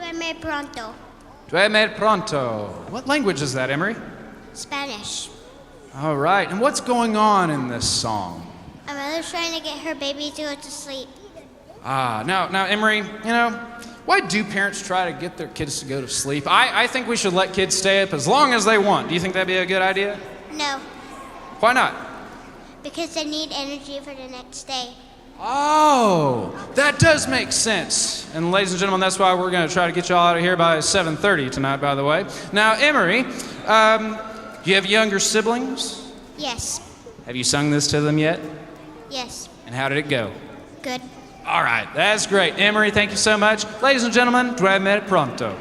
Duerme pronto. Duerme pronto. What language is that, Emery? Spanish. All right. And what's going on in this song? A mother's trying to get her baby to go to sleep. Now, Emery, why do parents try to get their kids to go to sleep? I think we should let kids stay up as long as they want. Do you think that'd be a good idea? No, Why not? because they need energy for the next day. Oh, that does make sense. And ladies and gentlemen, that's why we're going to try to get y'all out of here by 7:30 tonight, by the way. Now, Emery, you have younger siblings? Yes. Have you sung this to them yet? Yes. And how did it go? Good. All right, that's great. Emery, thank you so much. Ladies and gentlemen, duerme pronto.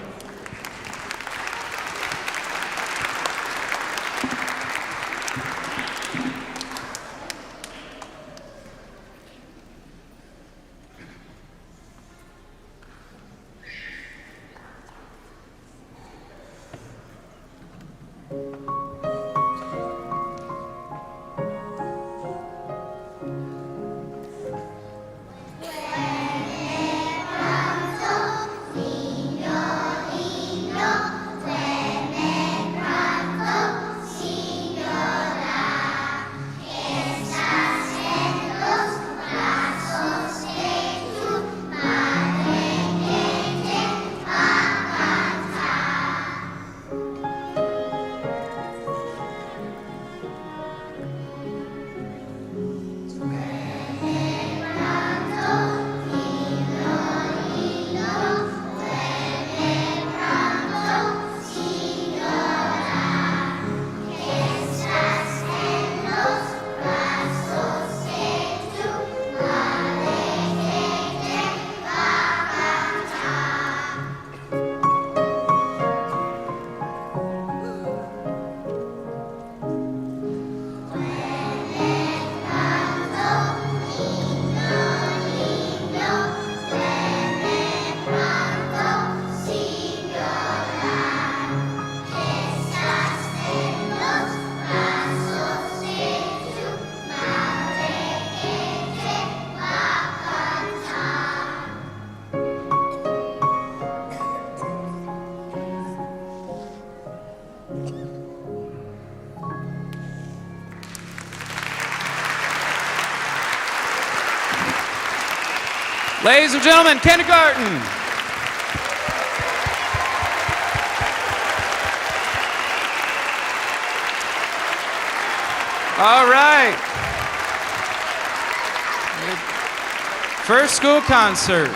Ladies and gentlemen, kindergarten. All right. First school concert.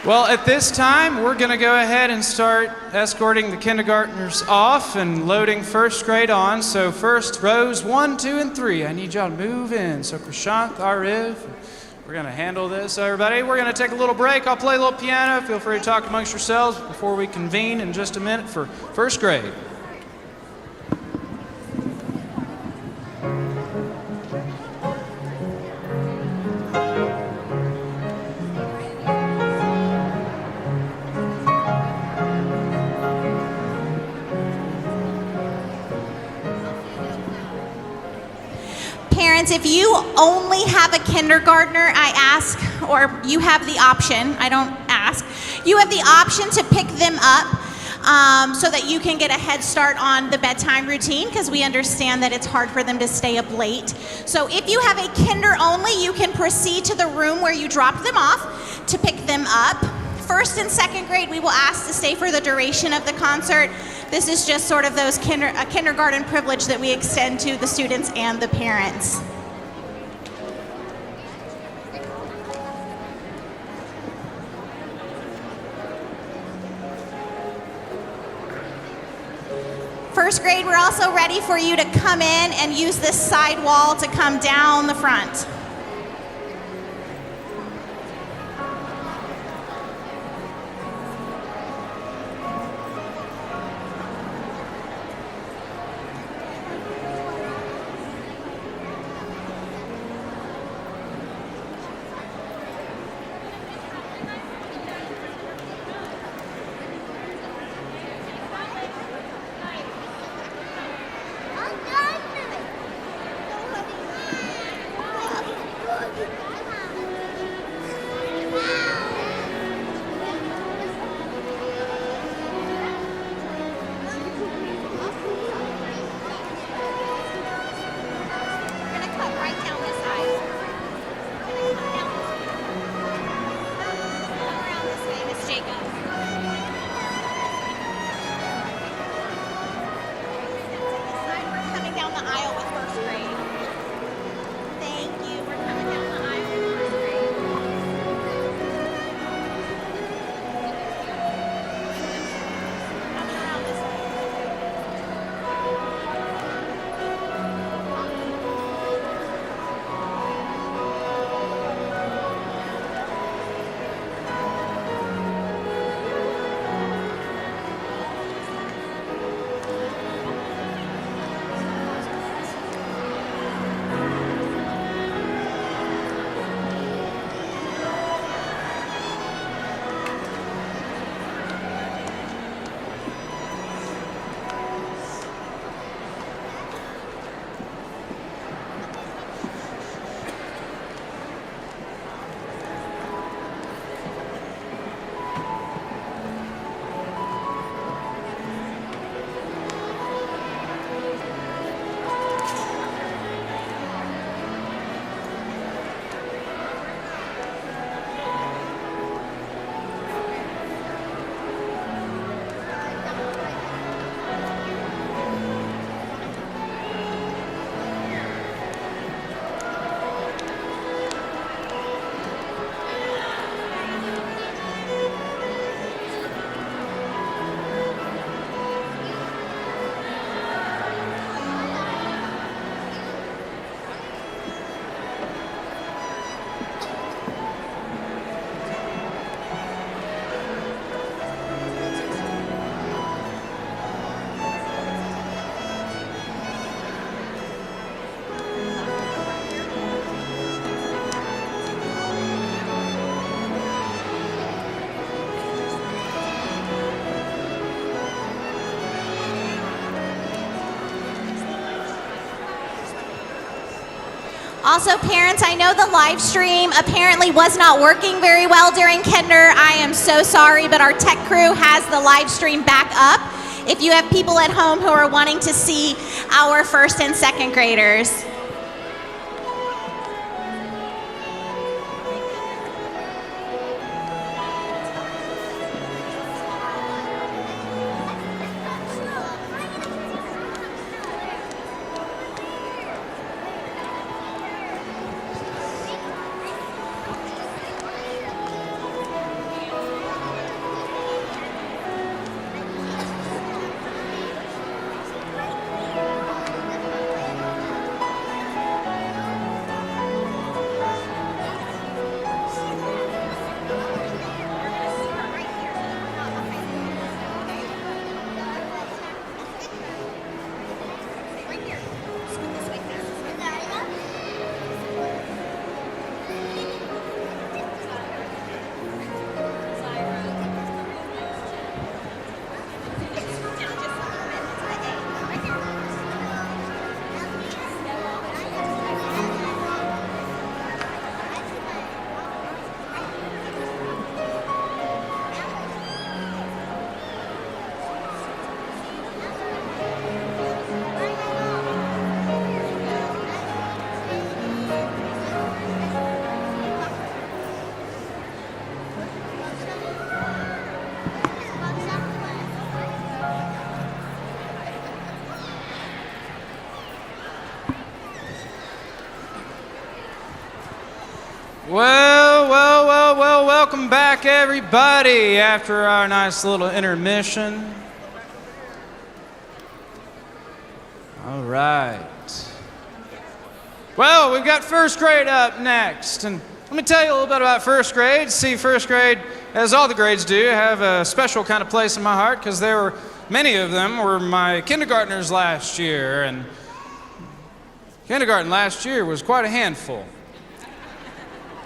Well, at this time, we're going to go ahead and start escorting the kindergartners off and loading first grade on. So first, rows 1, 2, and 3. I need y'all to move in. So Prashant, Ariv, we're going to handle this, everybody. We're going to take a little break. I'll play a little piano. Feel free to talk amongst yourselves before we convene in just a minute for first grade. Parents, if you only have a kindergartner, I ask, or you have the option, I don't ask, you have the option to pick them up so that you can get a head start on the bedtime routine, because we understand that it's hard for them to stay up late. So if you have a kinder only, you can proceed to the room where you dropped them off to pick them up. First and second grade, we will ask to stay for the duration of the concert. This is just sort of those kindergarten privilege that we extend to the students and the parents. First grade, we're also ready for you to come in and use this side wall to come down the front. Also, parents, I know the live stream apparently was not working very well during kinder. I am so sorry, but our tech crew has the live stream back up if you have people at home who are wanting to see our first and second graders. Well, welcome back, everybody, after our nice little intermission. All right. Well, we've got first grade up next, and let me tell you a little bit about first grade. See, first grade, as all the grades do, have a special kind of place in my heart because many of them were my kindergartners last year, and kindergarten last year was quite a handful.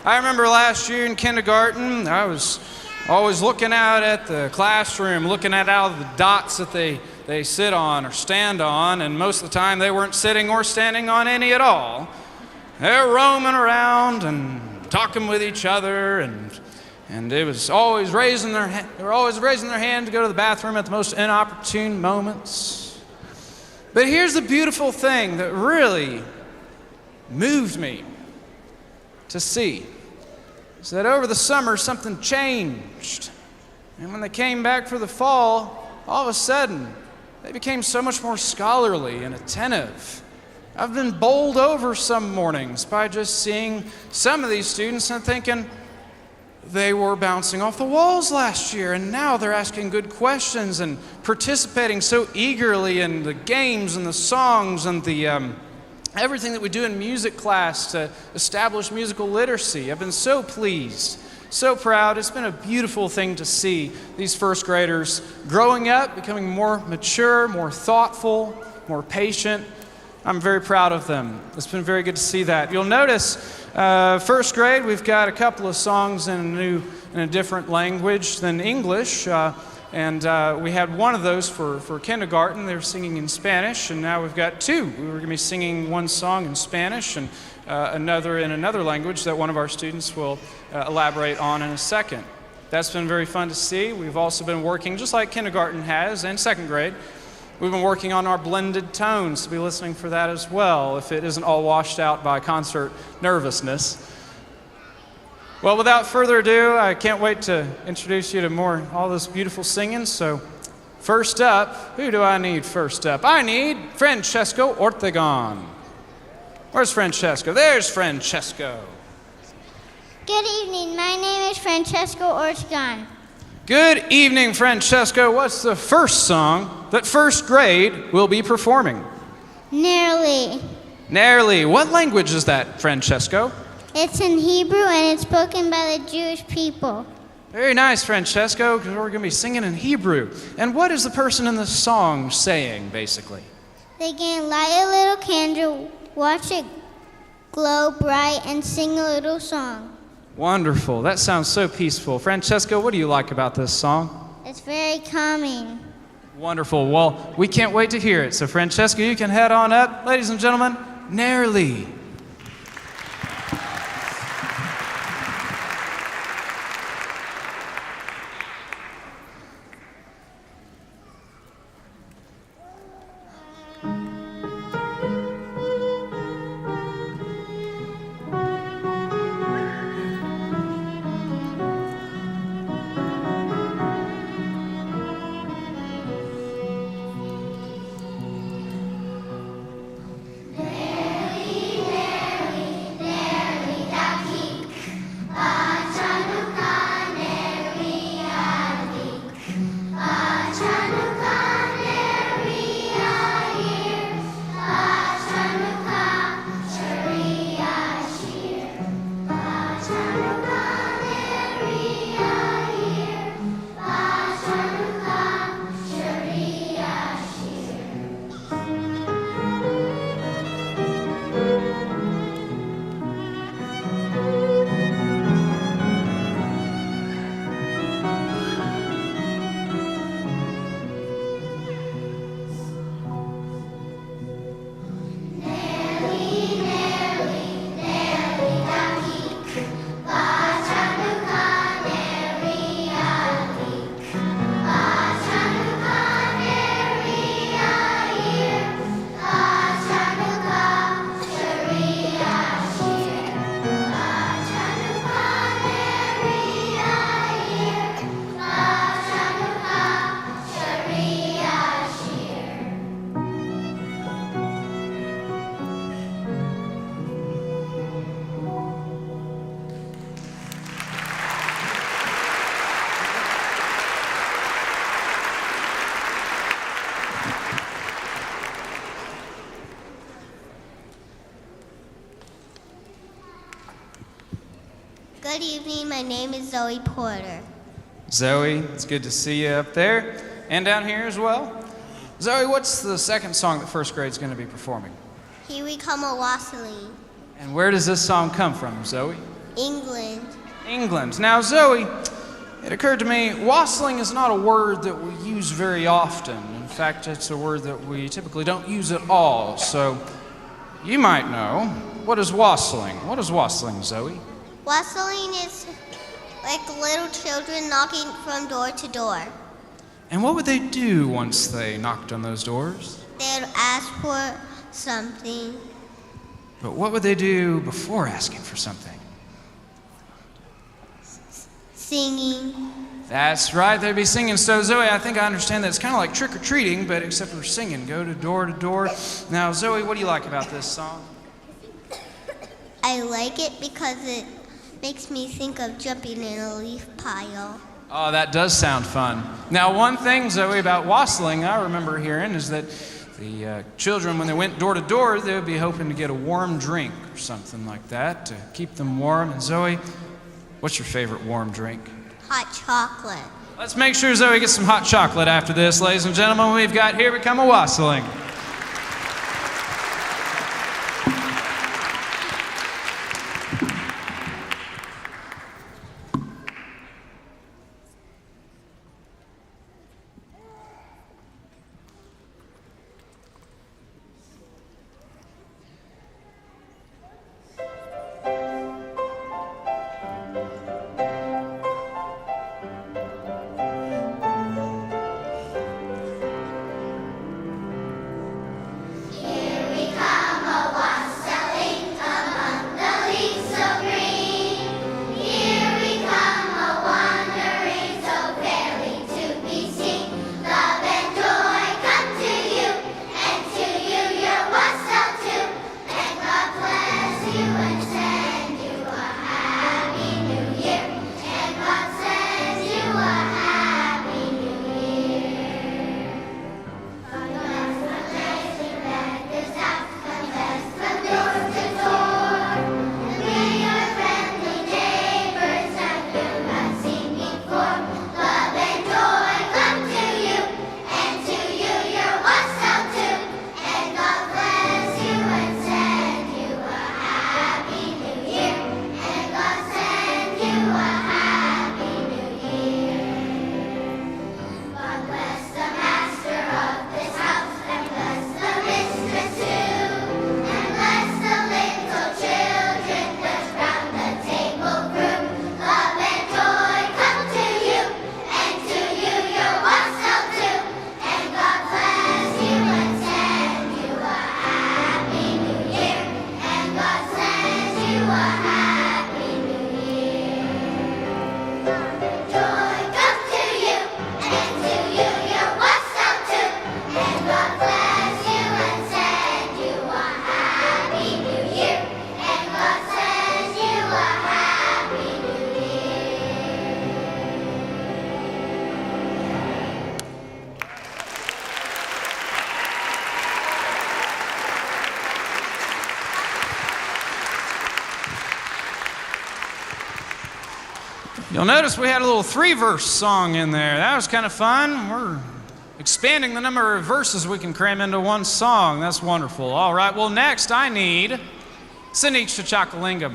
I remember last year in kindergarten, I was always looking out at the classroom, looking at all the dots that they sit on or stand on, and most of the time they weren't sitting or standing on any at all. They're roaming around and talking with each other, and they were always raising their hand to go to the bathroom at the most inopportune moments. But here's the beautiful thing that really moved me to see, is that over the summer something changed. And when they came back for the fall, all of a sudden, they became so much more scholarly and attentive. I've been bowled over some mornings by just seeing some of these students and thinking they were bouncing off the walls last year, and now they're asking good questions and participating so eagerly in the games and the songs and the everything that we do in music class to establish musical literacy. I've been so pleased, so proud. It's been a beautiful thing to see these first graders growing up, becoming more mature, more thoughtful, more patient. I'm very proud of them. It's been very good to see that. You'll notice first grade, we've got a couple of songs in a different language than English. And we had one of those for kindergarten. They were singing in Spanish, and now we've got two. We were going to be singing one song in Spanish and another in another language that one of our students will elaborate on in a second. That's been very fun to see. We've also been working, just like kindergarten has, and second grade, we've been working on our blended tones, so be listening for that as well, if it isn't all washed out by concert nervousness. Well, without further ado, I can't wait to introduce you to all this beautiful singing. So first up, who do I need first up? I need Francesco Ortegon. Where's Francesco? There's Francesco. Good evening. My name is Francesco Ortegon. Good evening, Francesco. What's the first song that first grade will be performing? Nearly. Nearly. What language is that, Francesco? It's in Hebrew and it's spoken by the Jewish people. Very nice, Francesco, because we're going to be singing in Hebrew. And what is the person in the song saying, basically? They can light a little candle, watch it glow bright, and sing a little song. Wonderful. That sounds so peaceful. Francesco, what do you like about this song? It's very calming. Wonderful. Well, we can't wait to hear it. So, Francesco, you can head on up. Ladies and gentlemen, Nearly. evening. My name is Zoe Porter. Zoe, it's good to see you up there and down here as well. Zoe, what's the second song that first grade's going to be performing? Here we come a wassailing. And where does this song come from, Zoe? England. England. Now, Zoe, it occurred to me, wassailing is not a word that we use very often. In fact, it's a word that we typically don't use at all. So, you might know, what is wassailing? What is wassailing, Zoe? Wassailing is like little children knocking from door to door. And what would they do once they knocked on those doors? They'd ask for something. But what would they do before asking for something? Singing. That's right, they'd be singing. So, Zoe, I think I understand that it's kind of like trick-or-treating, but except for singing. Go to door to door. Now, Zoe, what do you like about this song? I like it because it makes me think of jumping in a leaf pile. Oh, that does sound fun. Now, one thing, Zoe, about wassailing I remember hearing is that the children, when they went door to door, they would be hoping to get a warm drink or something like that to keep them warm. And Zoe, what's your favorite warm drink? Hot chocolate. Let's make sure Zoe gets some hot chocolate after this, ladies and gentlemen. We've got Here We Come a Wassailing. You'll notice we had a little 3-verse song in there. That was kind of fun. We're expanding the number of verses we can cram into one song. That's wonderful. All right, well, next I need Siniksha Chakalingam.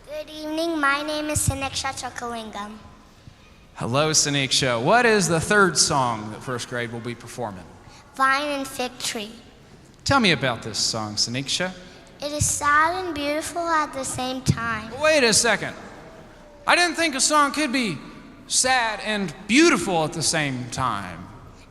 Good evening. My name is Siniksha Chakalingam. Hello, Siniksha. What is the third song that first grade will be performing? Vine and Fig Tree. Tell me about this song, Siniksha. It is sad and beautiful at the same time. Wait a second. I didn't think a song could be sad and beautiful at the same time.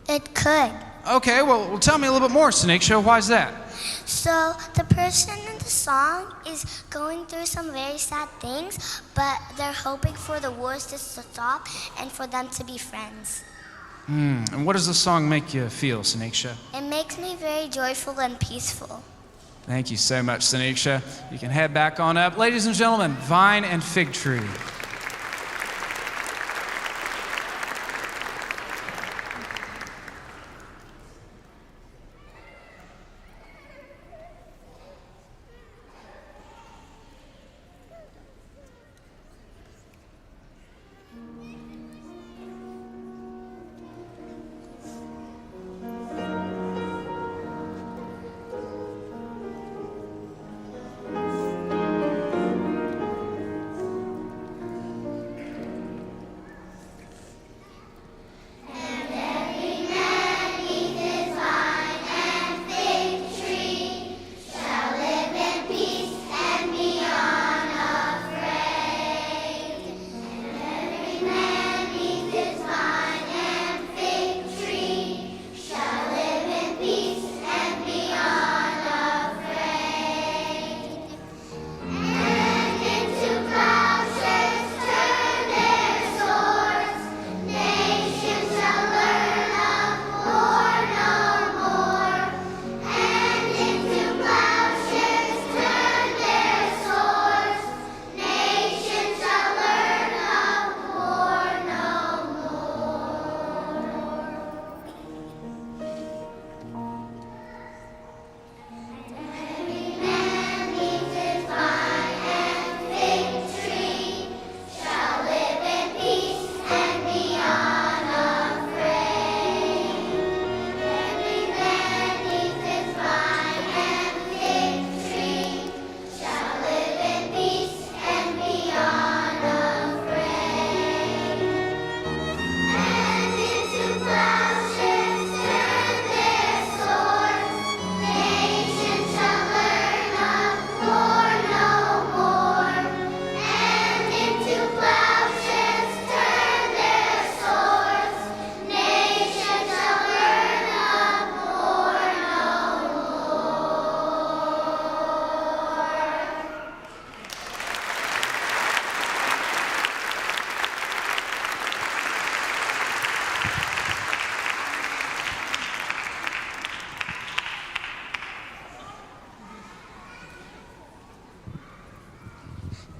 It could. Okay, well tell me a little bit more, Siniksha. Why is that? So the person in the song is going through some very sad things, but they're hoping for the wars to stop and for them to be friends. And what does the song make you feel, Siniksha? It makes me very joyful and peaceful. Thank you so much, Siniksha. You can head back on up. Ladies and gentlemen, Vine and Fig Tree.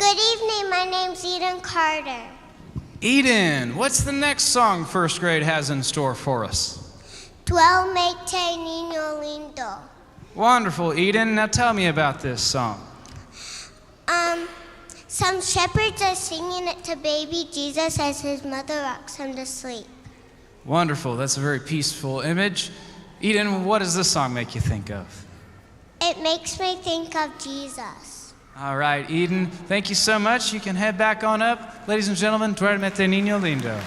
Good evening, my name's Eden Carter. Eden, what's the next song first grade has in store for us? Duérmete, niño lindo. Wonderful, Eden. Now tell me about this song. Some shepherds are singing it to baby Jesus as his mother rocks him to sleep. Wonderful. That's a very peaceful image. Eden, what does this song make you think of? It makes me think of Jesus. All right, Eden, thank you so much. You can head back on up. Ladies and gentlemen, Duérmete, niño lindo.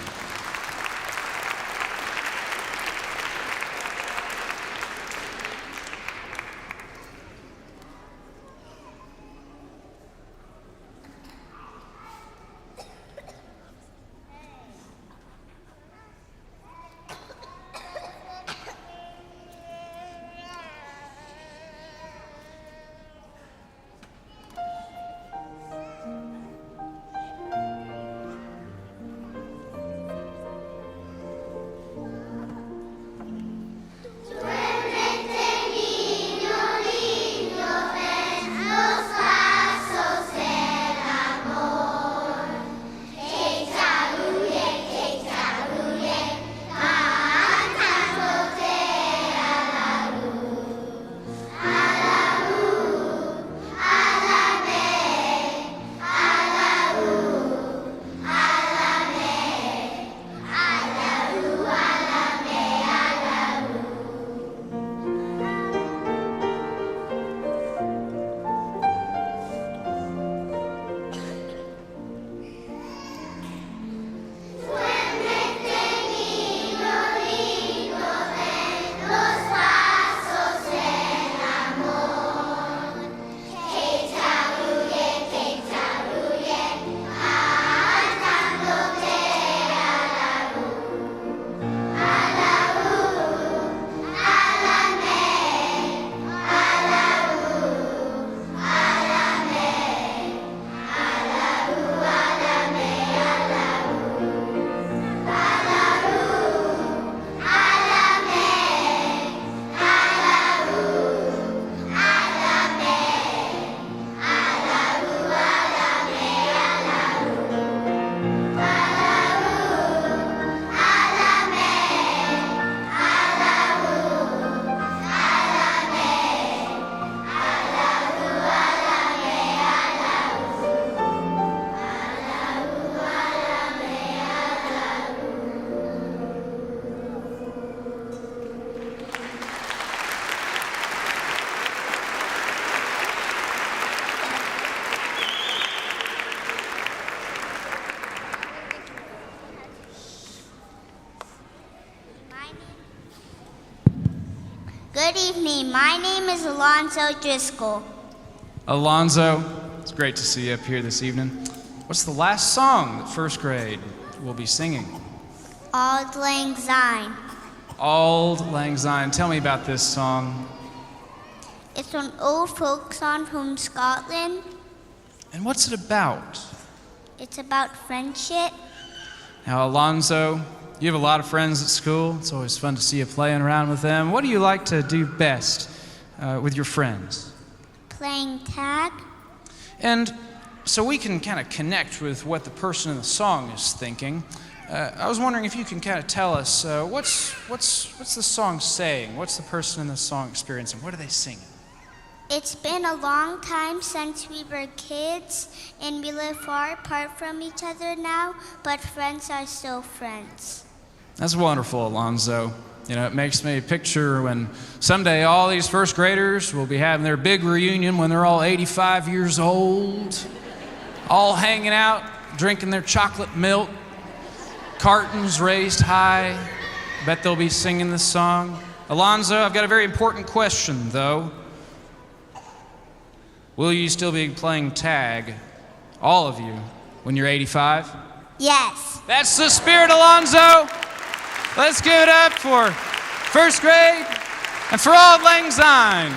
Good evening, my name is Alonzo Driscoll. Alonzo, it's great to see you up here this evening. What's the last song that first grade will be singing? Auld Lang Syne. Auld Lang Syne. Tell me about this song. It's an old folk song from Scotland. And what's it about? It's about friendship. Now, Alonzo, you have a lot of friends at school. It's always fun to see you playing around with them. What do you like to do best with your friends? Playing tag. And so we can kind of connect with what the person in the song is thinking. I was wondering if you can kind of tell us what's the song saying? What's the person in the song experiencing? What are they singing? It's been a long time since we were kids, and we live far apart from each other now, but friends are still friends. That's wonderful, Alonzo. You know, it makes me picture when someday all these first graders will be having their big reunion when they're all 85 years old, all hanging out, drinking their chocolate milk, cartons raised high. Bet they'll be singing this song. Alonzo, I've got a very important question, though. Will you still be playing tag, all of you, when you're 85? Yes. That's the spirit, Alonzo. Let's give it up for first grade and for Auld Lang Syne.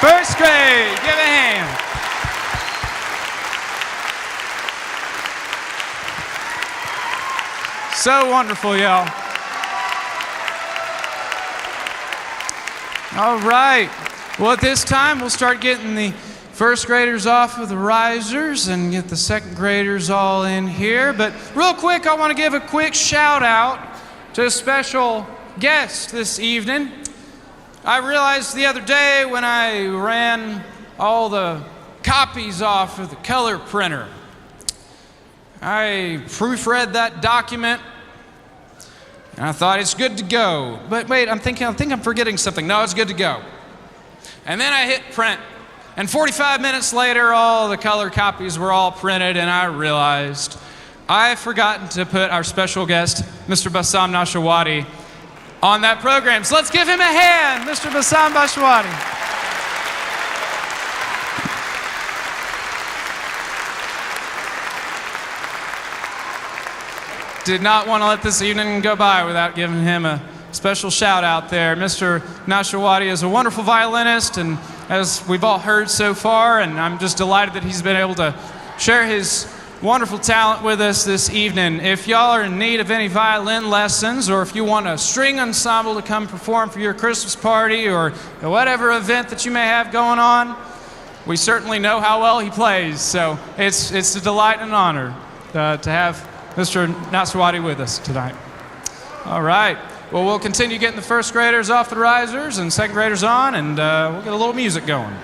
First grade, give a hand. So wonderful, y'all. All right. Well, at this time, we'll start getting the first graders off of the risers and get the second graders all in here. But real quick, I want to give a quick shout out to a special guest this evening. I realized the other day when I ran all the copies off of the color printer, I proofread that document and I thought it's good to go. But wait, I think I'm forgetting something. No, it's good to go. And then I hit print. And 45 minutes later, all the color copies were all printed, and I realized I've forgotten to put our special guest, Mr. Bassam Nashawati, on that program. So let's give him a hand, Mr. Bassam Nashawati. Did not want to let this evening go by without giving him a special shout out there. Mr. Nashawati is a wonderful violinist, and as we've all heard so far, and I'm just delighted that he's been able to share his wonderful talent with us this evening. If y'all are in need of any violin lessons, or if you want a string ensemble to come perform for your Christmas party or whatever event that you may have going on, we certainly know how well he plays. So it's a delight and an honor to have Mr. Nashawati with us tonight. All right. Well, we'll continue getting the first graders off the risers and second graders on, and we'll get a little music going.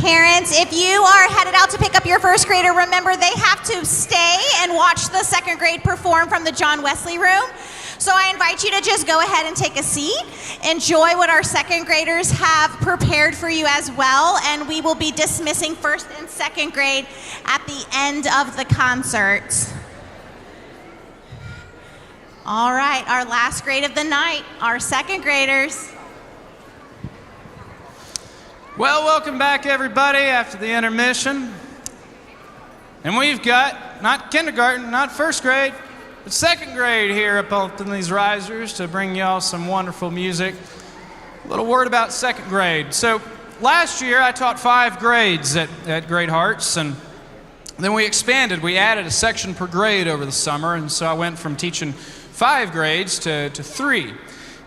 Parents, if you are headed out to pick up your first grader, remember they have to stay and watch the second grade perform from the John Wesley room. So I invite you to just go ahead and take a seat. Enjoy what our second graders have prepared for you as well, and we will be dismissing first and second grade at the end of the concert. All right, our last grade of the night, our second graders. Well, welcome back, everybody, after the intermission. And we've got, not kindergarten, not first grade, but second grade here up in these risers to bring y'all some wonderful music. A little word about second grade. So last year, I taught 5 grades at Great Hearts, and then we expanded. We added a section per grade over the summer, and so I went from teaching 5 grades to 3.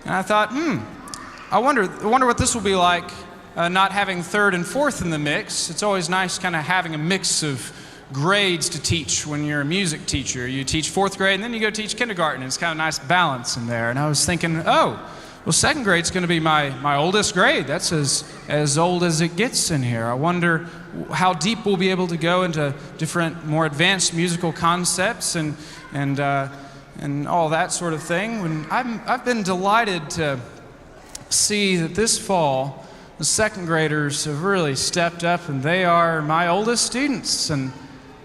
And I thought, I wonder what this will be like. Not having third and fourth in the mix. It's always nice kind of having a mix of grades to teach when you're a music teacher. You teach 4th grade and then you go teach kindergarten. It's kind of a nice balance in there. And I was thinking, Well, second grade's going to be my oldest grade. That's as old as it gets in here. I wonder how deep we'll be able to go into different, more advanced musical concepts and all that sort of thing. And I've been delighted to see that this fall the second graders have really stepped up, and they are my oldest students, and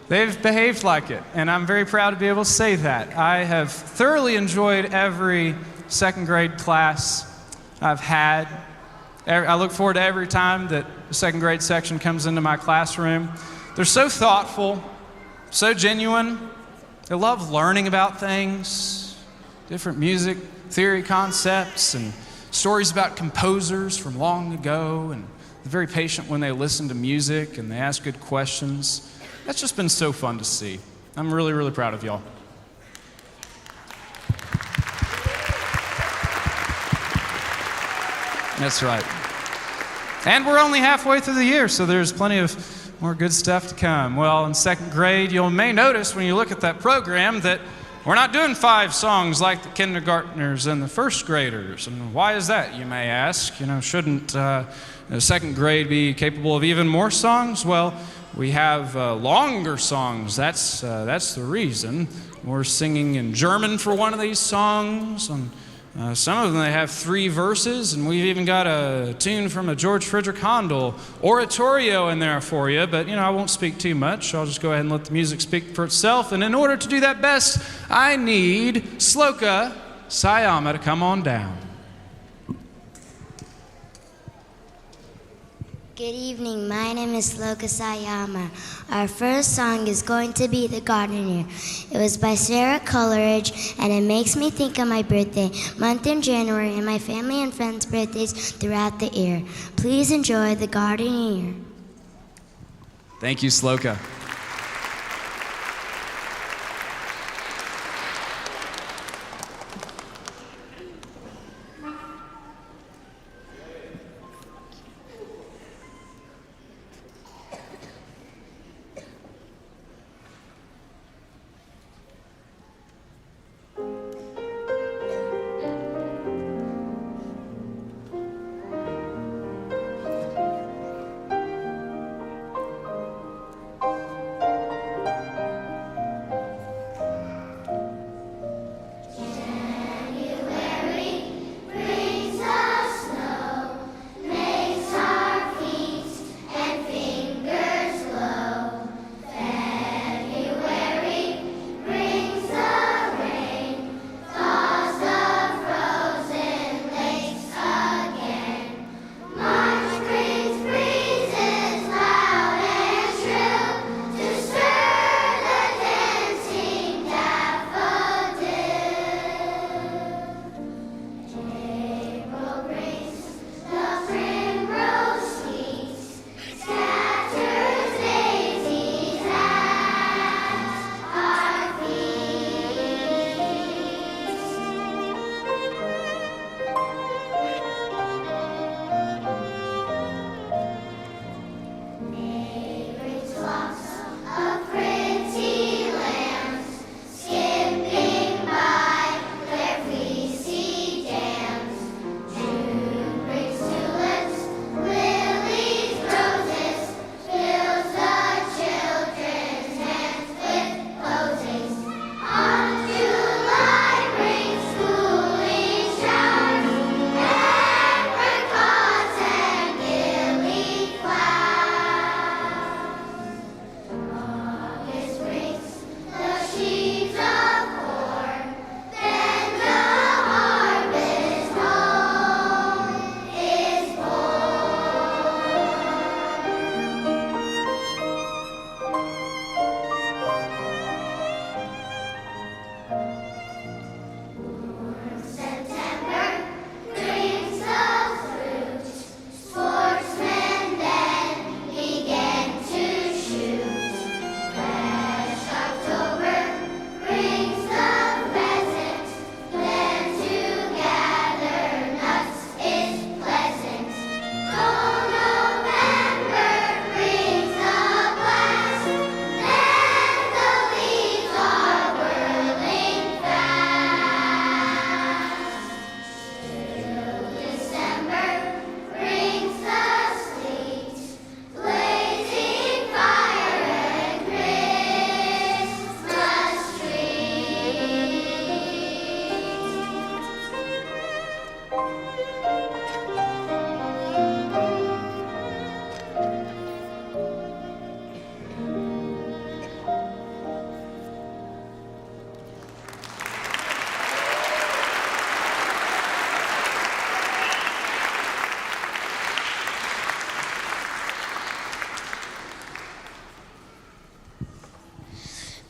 they've behaved like it. And I'm very proud to be able to say that. I have thoroughly enjoyed every second grade class I've had. I look forward to every time that the second grade section comes into my classroom. They're so thoughtful, so genuine. They love learning about things, different music theory concepts, and stories about composers from long ago, and they're very patient when they listen to music and they ask good questions. That's just been so fun to see. I'm really, really proud of y'all. That's right. And we're only halfway through the year, so there's plenty of more good stuff to come. Well, in second grade, you may notice when you look at that program that we're not doing 5 songs like the kindergartners and the first graders. And why is that, you may ask? Shouldn't second grade be capable of even more songs? Well, we have longer songs. That's the reason. We're singing in German for one of these songs. And some of them, they have 3 verses, and we've even got a tune from a George Frederick Handel oratorio in there for you. But, I won't speak too much. I'll just go ahead and let the music speak for itself. And in order to do that best, I need Sloka Sayama to come on down. Good evening, my name is Sloka Sayama. Our first song is going to be The Gardener. It was by Sarah Coleridge, and it makes me think of my birthday month in January and my family and friends' birthdays throughout the year. Please enjoy The Gardener. Thank you, Sloka.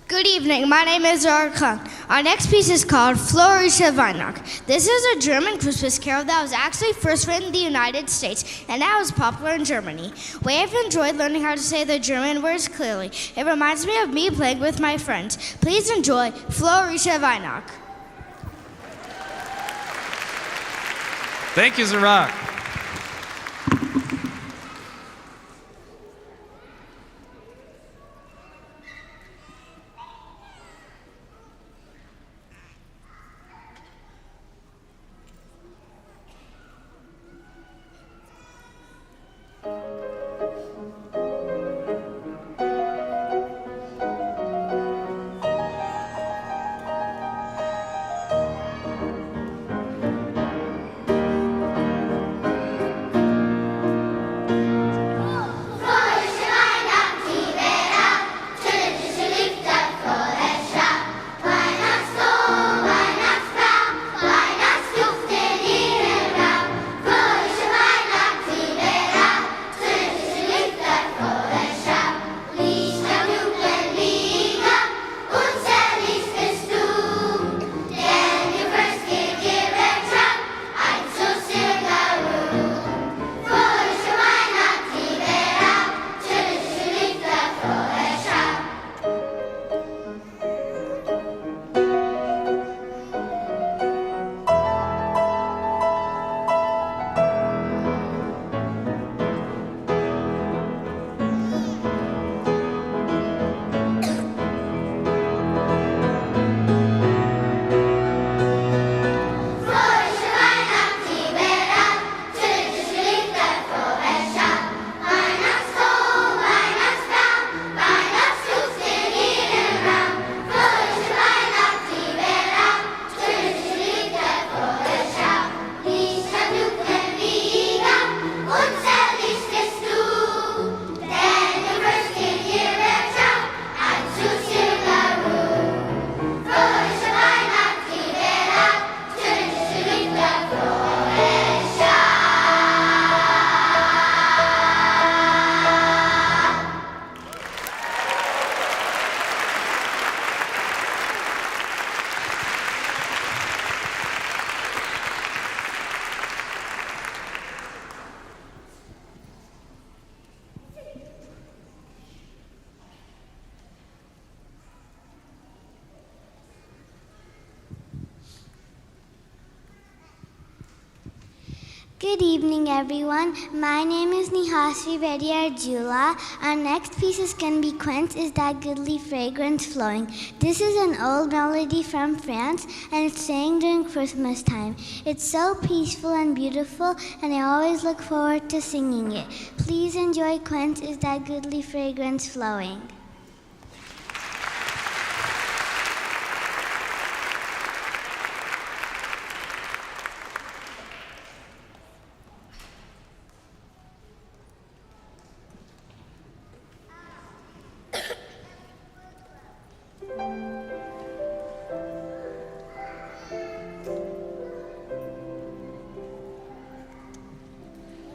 Good evening, my name is Arkan. Our next piece is called Florische Weihnacht. This is a German Christmas carol that was actually first written in the United States and now is popular in Germany. We have enjoyed learning how to say the German words clearly. It reminds me of me playing with my friends. Please enjoy Florische Weihnacht. Thank you, Zarak. Good evening, everyone. My name is Nihasri Reddy Arjula. Our next piece is going to be Quince Is That Goodly Fragrance Flowing. This is an old melody from France, and it's sang during Christmas time. It's so peaceful and beautiful, and I always look forward to singing it. Please enjoy Quince Is That Goodly Fragrance Flowing.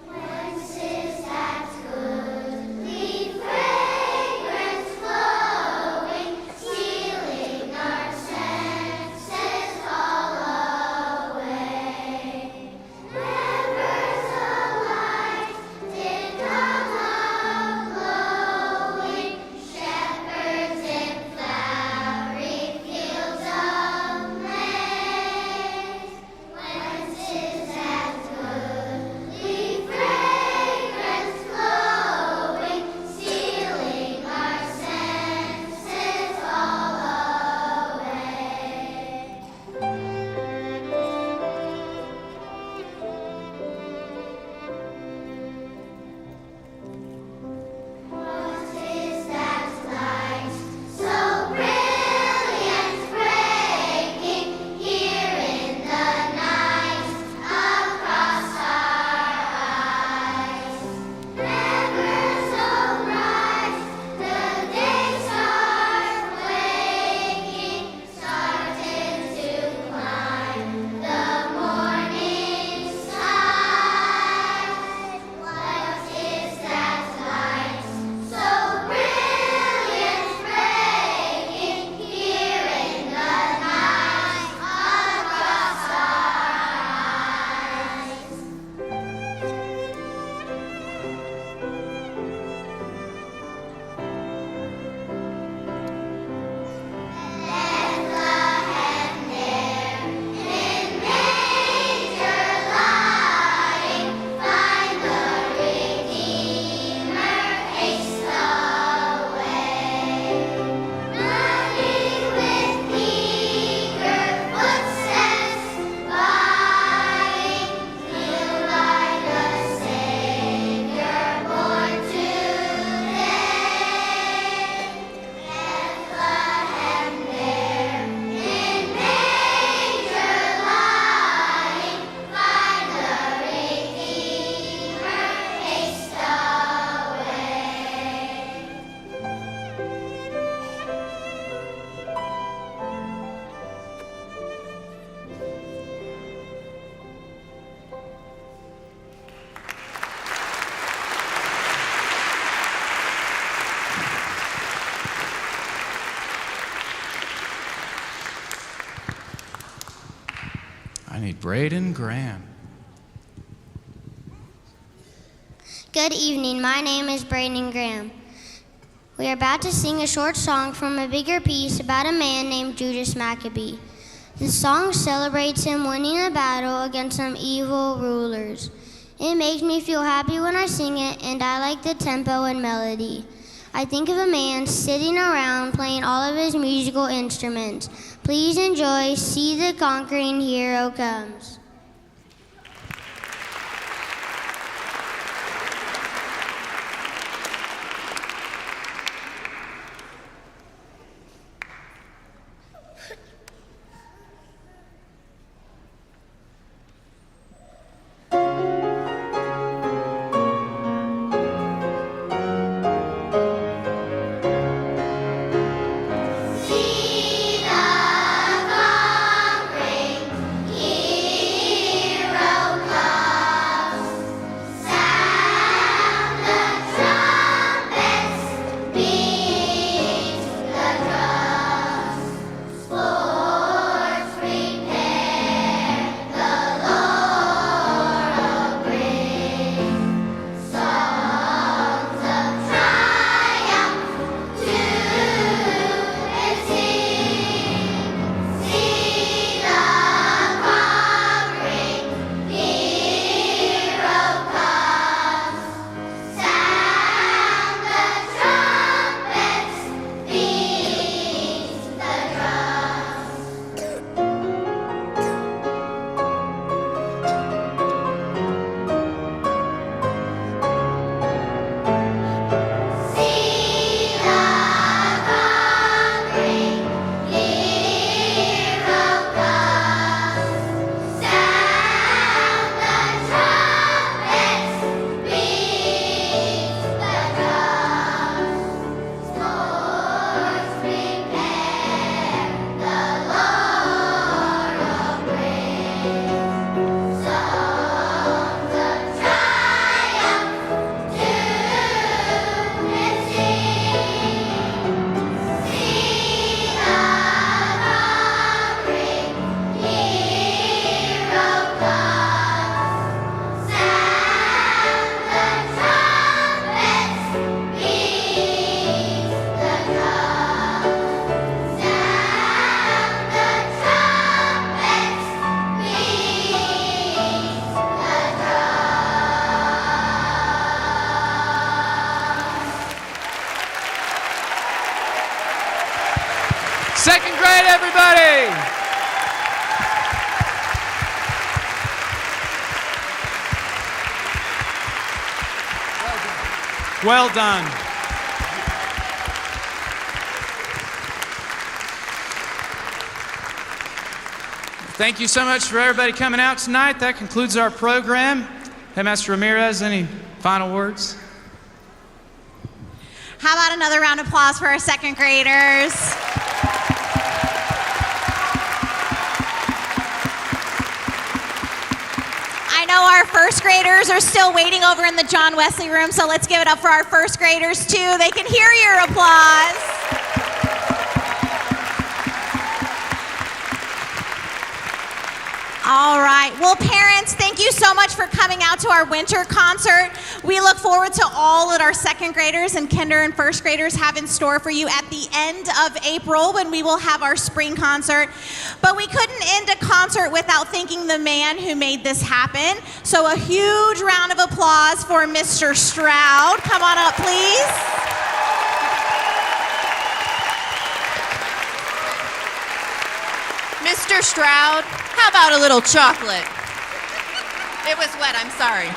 Whence is that goodly fragrance meet Braden Graham. Good evening. My name is Braden Graham. We are about to sing a short song from a bigger piece about a man named Judas Maccabee. The song celebrates him winning a battle against some evil rulers. It makes me feel happy when I sing it, and I like the tempo and melody. I think of a man sitting around playing all of his musical instruments. Please enjoy See the Conquering Hero Comes. Second grade, everybody! Well done. Thank you so much for everybody coming out tonight. That concludes our program. Headmaster Ramirez, any final words? How about another round of applause for our second graders? I know our first graders are still waiting over in the John Wesley room, so let's give it up for our first graders too. They can hear your applause. All right. Well, parents, thank you so much for coming out to our winter concert. We look forward to all that our second graders and kinder and first graders have in store for you at the end of April when we will have our spring concert. But we couldn't end a concert without thanking the man who made this happen. So a huge round of applause for Mr. Stroud. Come on up, please. Mr. Stroud, how about a little chocolate? It was wet, I'm sorry.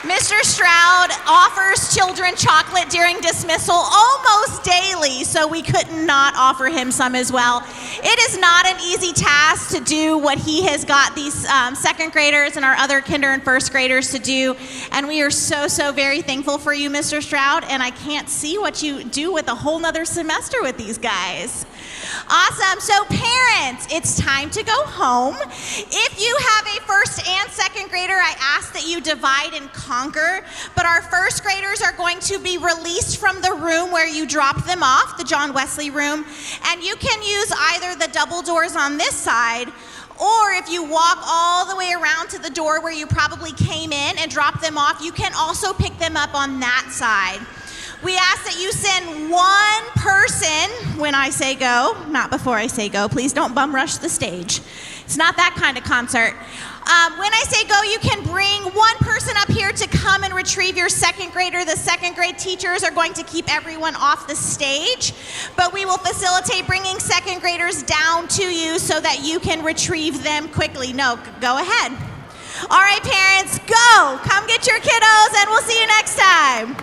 Mr. Stroud offers children chocolate during dismissal almost daily, so we could not offer him some as well. It is not an easy task to do what he has got these second graders and our other kinder and first graders to do, and we are so, so very thankful for you, Mr. Stroud, and I can't see what you do with a whole nother semester with these guys. Awesome. So parents, it's time to go home. If you have a first and second grader, I ask that you divide and conquer, but our first graders are going to be released from the room where you dropped them off, the John Wesley room, and you can use either the double doors on this side Or if you walk all the way around to the door where you probably came in and drop them off, you can also pick them up on that side. We ask that you send one person when I say go, not before I say go. Please don't bum rush the stage. It's not that kind of concert. When I say go, you can bring one person up here to come and retrieve your second grader. The second grade teachers are going to keep everyone off the stage, but we will facilitate bringing second graders down to you so that you can retrieve them quickly. No, go ahead. All right, parents, go. Come get your kiddos, and we'll see you next time.